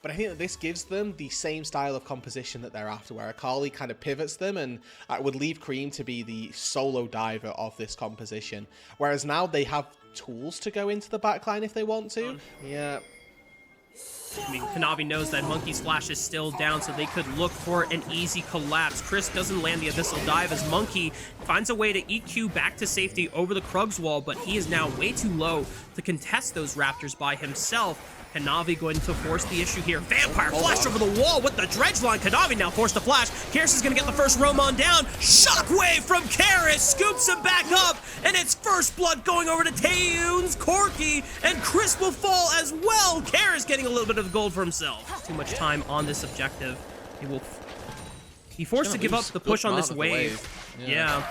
But I think that this gives them the same style of composition that they're after, where Akali kind of pivots them and would leave Cream to be the solo diver of this composition. Whereas now they have tools to go into the backline if they want to. Yeah. I mean, Kanavi knows that Monkey's flash is still down, so they could look for an easy collapse. Chris doesn't land the Abyssal Dive as Monkey finds a way to EQ back to safety over the Krugs wall, but he is now way too low to contest those Raptors by himself. Kanavi going to force the issue here. Vampire flash over the wall with the dredge line. Kanavi now forced to flash. Karis is going to get the first Roman down. Shockwave from Karis scoops him back up, and it's first blood going over to Taeyoon's Corki, and Chris will fall as well. Karis getting a little bit of gold for himself. Too much time on this objective. He forced to give up the push on this wave. Yeah.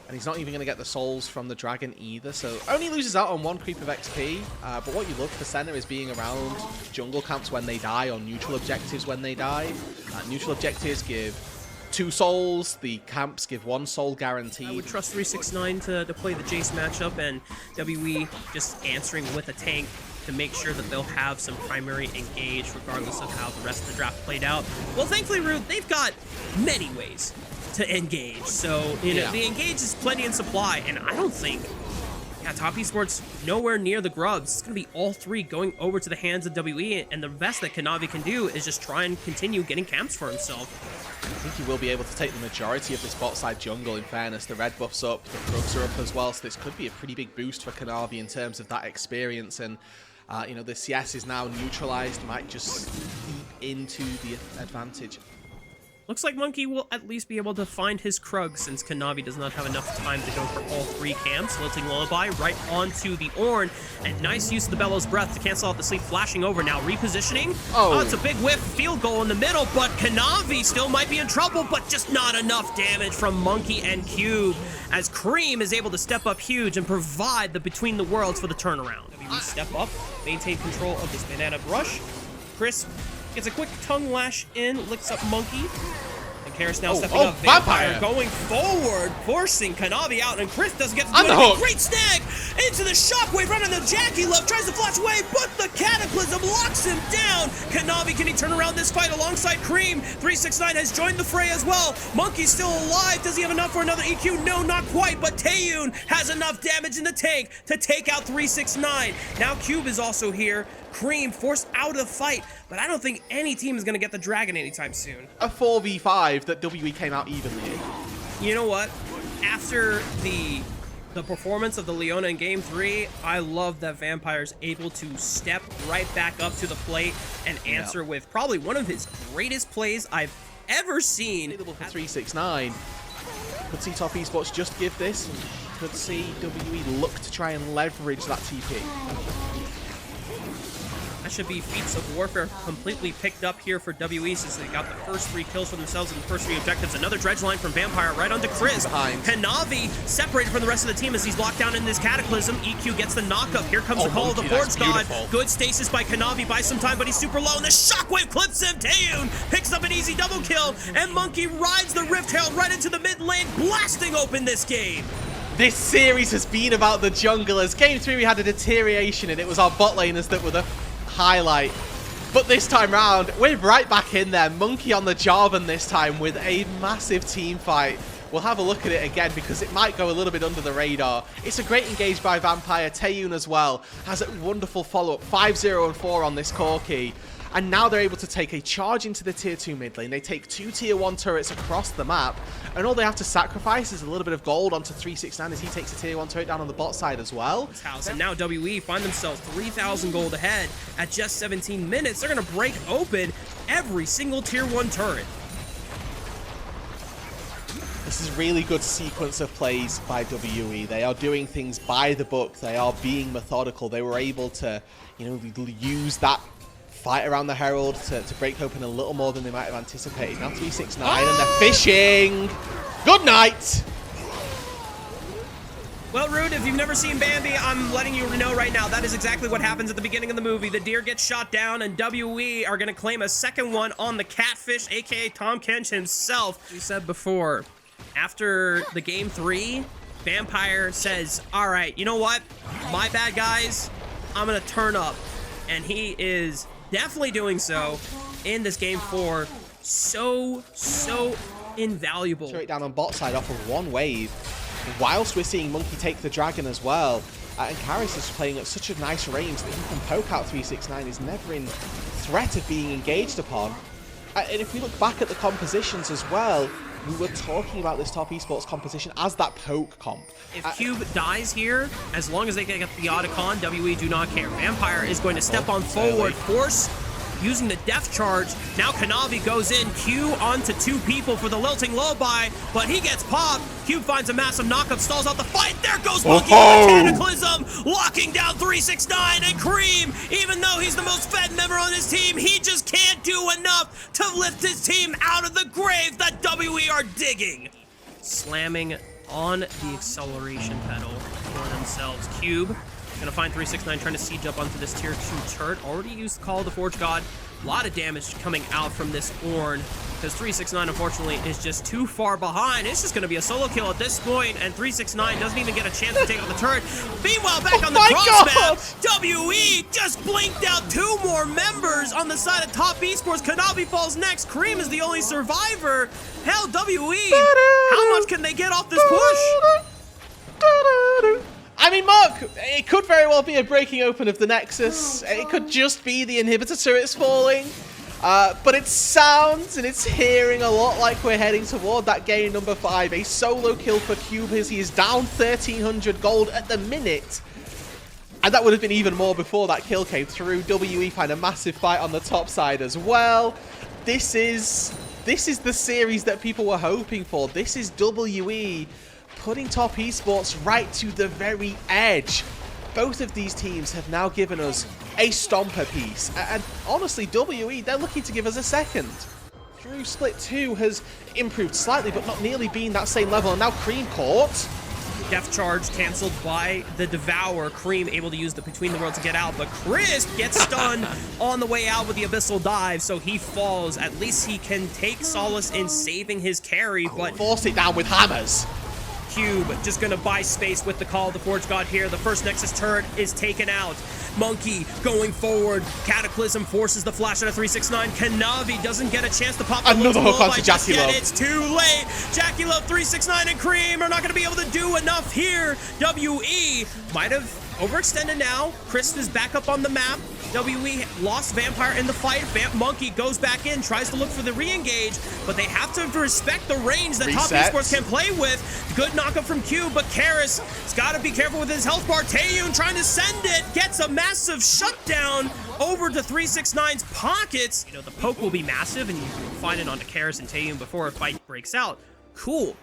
And he's not even going to get the souls from the dragon either, so only loses out on 1 creep of XP. But what you love for Senna is being around jungle camps when they die, or neutral objectives when they die. Neutral objectives give 2 souls, the camps give 1 soul guaranteed. I would trust 369 to play the Jace matchup, and WE just answering with a tank to make sure that they'll have some primary engage regardless of how the rest of the draft played out. Well, thankfully, Rude, they've got many ways to engage, so you know the engage is plenty in supply, and I don't think Top Esports nowhere near the grubs. It's gonna be all 3 going over to the hands of WE, and the best that Kanavi can do is just try and continue getting camps for himself. I think he will be able to take the majority of this bot side jungle. In fairness, the red buff's up, the Krugs are up as well, so this could be a pretty big boost for Kanavi in terms of that experience, and you know, the CS is now neutralized, might just eat into the advantage. Looks like Monkey will at least be able to find his Krug, since Kanavi does not have enough time to go for all 3 camps. Lilting Lullaby right onto the Ornn, and nice use of the Bellows Breath to cancel out the sleep, flashing over now, repositioning. Oh, it's a big whiff, field goal in the middle, but Kanavi still might be in trouble, but just not enough damage from Monkey and Cube, as Cream is able to step up huge and provide the Between the Worlds for the turnaround. We step up, maintain control of this banana brush. Chris gets a quick tongue lash in, licks up Monkey. And Karis now stepping up. Vampire going forward, forcing Kanavi out, and Chris doesn't get to do anything. Great snag into the shockwave right on the Jackie Love. Tries to flash away, but the Cataclysm locks him down. Kanavi, can he turn around this fight alongside Cream? 369 has joined the fray as well. Monkey's still alive. Does he have enough for another EQ? No, not quite, but Taeyoon has enough damage in the tank to take out 369. Now Cube is also here. Cream forced out of the fight, but I don't think any team is going to get the dragon anytime soon. A 4v5 that WE came out evenly in. You know what? After the performance of the Leona in Game 3, I love that Vampire's able to step right back up to the plate and answer with probably one of his greatest plays I've ever seen. Available for 369. Could see Top Esports just give this, and could see WE look to try and leverage that TP. That should be feats of warfare completely picked up here for WE, since they got the first 3 kills for themselves in the first 3 objectives. Another dredge line from Vampire right onto Chris. Kanavi separated from the rest of the team as he's locked down in this Cataclysm. EQ gets the knockup. Here comes the call of the Forge God. Good stasis by Kanavi, buys some time, but he's super low, and the shockwave clips him. Taeyoon picks up an easy double kill, and Monkey rides the Rift Herald right into the mid lane, blasting open this game. This series has been about the junglers. Game 3 we had a deterioration, and it was our bot laners that were the highlight. But this time round, we're right back in there. Monkey on the Jarvan this time with a massive team fight. We'll have a look at it again because it might go a little bit under the radar. It's a great engage by Vampire. Taeyoon as well has a wonderful follow-up. 5-0 and 4 on this Corki. And now they're able to take a charge into the tier 2 mid lane. They take 2 tier 1 turrets across the map, and all they have to sacrifice is a little bit of gold onto 369 as he takes a tier 1 turret down on the bot side as well. And now WE find themselves 3,000 gold ahead at just 17 minutes. They're going to break open every single tier 1 turret. This is really good sequence of plays by WE. They are doing things by the book. They are being methodical. They were able to, you know, use that fight around the Herald to break open a little more than they might have anticipated. Now 369 and they're fishing. Good night. Well, Rude, if you've never seen Bambi, I'm letting you know right now, that is exactly what happens at the beginning of the movie. The deer gets shot down, and WE are going to claim a second one on the catfish, aka Tom Kench himself. We said before, after the Game 3, Vampire says, all right, you know what? My bad, guys. I'm going to turn up. and he is definitely doing so in this game 4. So invaluable. Straight down on bot side off of one wave, whilst we're seeing Monkey take the dragon as well. And Karis is playing at such a nice range that he can poke out 369, is never in threat of being engaged upon. And if we look back at the compositions as well, we were talking about this top esports composition as that poke comp. If Cube dies here, as long as they can get the Otacon, WE do not care. Vampire is going to step on forward, force using the death charge. Now Kanavi goes in, Q onto 2 people for the Lilting Lullaby, but he gets popped. Cube finds a massive knockup, stalls out the fight. There goes Monkey with the Cataclysm, locking down 369 and Cream. Even though he's the most fed member on his team, he just can't do enough to lift his team out of the grave that WE are digging. Slamming on the acceleration pedal for themselves. Cube gonna find 369 trying to siege up onto this tier 2 turret. Already used Call of the Forge God. A lot of damage coming out from this Ornn, because 369 unfortunately is just too far behind. It's just gonna be a solo kill at this point, and 369 doesn't even get a chance to take out the turret. Meanwhile, back on the cross map, WE just blinked out 2 more members on the side of top esports. Kanavi falls next. Cream is the only survivor. Hell, WE, how much can they get off this push? I mean, Mark, it could very well be a breaking open of the Nexus. It could just be the inhibitor turrets falling. But it sounds and it's hearing a lot like we're heading toward that game number 5. A solo kill for Cube as he is down 1,300 gold at the minute. And that would have been even more before that kill came through. WE find a massive fight on the top side as well. This is the series that people were hoping for. This is WE putting top esports right to the very edge. Both of these teams have now given us a stomper piece, and honestly, WE, they're looking to give us a second. Drew Split 2 has improved slightly, but not nearly been that same level, and now Cream caught. Death charge canceled by the Devour. Cream able to use the Between the World to get out, but Chris gets stunned on the way out with the Abyssal Dive, so he falls. At least he can take solace in saving his carry, but force it down with hammers. Cube just gonna buy space with the Call of the Forge God here. The first Nexus turret is taken out. Monkey going forward. Cataclysm forces the flash out of 369. Kanavi doesn't get a chance to pop another hook onto Jackie Love. It's too late. Jackie Love, 369 and Cream are not gonna be able to do enough here. WE might have overextended now. Chris is back up on the map. WE lost Vampire in the fight. Monkey goes back in, tries to look for the re-engage, but they have to respect the range that top esports can play with. Good knockup from Cube, but Karis has got to be careful with his health bar. Taeyun trying to send it, gets a massive shutdown over to 369's pockets. You know, the poke will be massive, and you can find it onto Karis and Taeyun before a fight breaks out. Cool.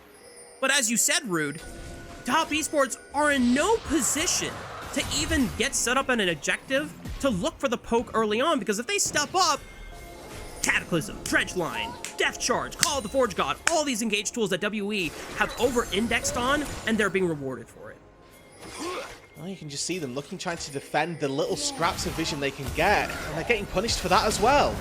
But as you said, Rude, top esports are in no position to even get set up on an objective to look for the poke early on, because if they step up, Cataclysm, Dredge Line, Death Charge, Call of the Forge God, all these engage tools that WE have over-indexed on, and they're being rewarded for it. Well, you can just see them trying to defend the little scraps of vision they can get, and they're getting punished for that as well.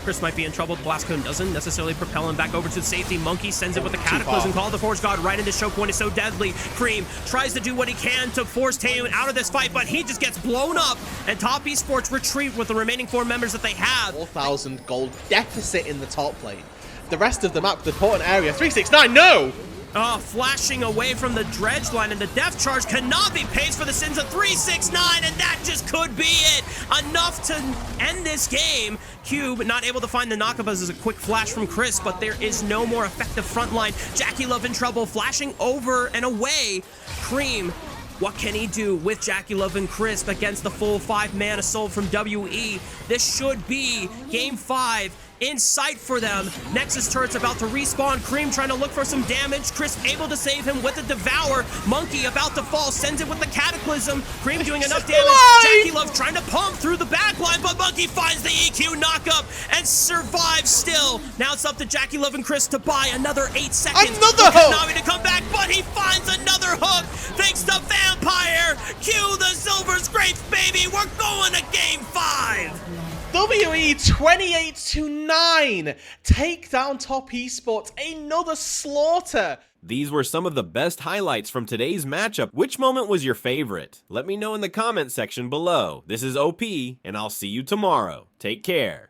Chris might be in trouble. Blast Cone doesn't necessarily propel him back over to safety. Monkey sends it with the Cataclysm. Call of the Forge God right into choke point. Is so deadly. Cream tries to do what he can to force Taeyun out of this fight, but he just gets blown up, and top esports retreat with the remaining 4 members that they have. 4,000 gold deficit in the top lane. The rest of the map, the important area. 369, no! Oh, flashing away from the Dredge Line, and the Death Charge cannot be pays for the sins of 369, and that just could be it. Enough to end this game. Cube not able to find the knockup as a quick flash from Chris, but there is no more effective front line. Jackie Love in trouble, flashing over and away. Cream, what can he do with Jackie Love and Crisp against the full 5-man assault from WE? This should be game 5 in sight for them. Nexus turret's about to respawn. Cream trying to look for some damage. Crisp able to save him with the Devour. Monkey about to fall, sends it with the Cataclysm. Cream doing enough damage. Jackie Love trying to pump through the backline, but Monkey finds the EQ knockup and survives still. Now it's up to Jackie Love and Chris to buy another 8 seconds. Another hook! Kanavi to come back, but he finds another hook thanks to Vampire. Cue the Silver Scrapes, baby. We're going to game 5. WE 28-9 take down top esports. Another slaughter These were some of the best highlights from today's matchup. Which moment was your favorite? Let me know in the comment section below. This is OP, and I'll see you tomorrow. Take care.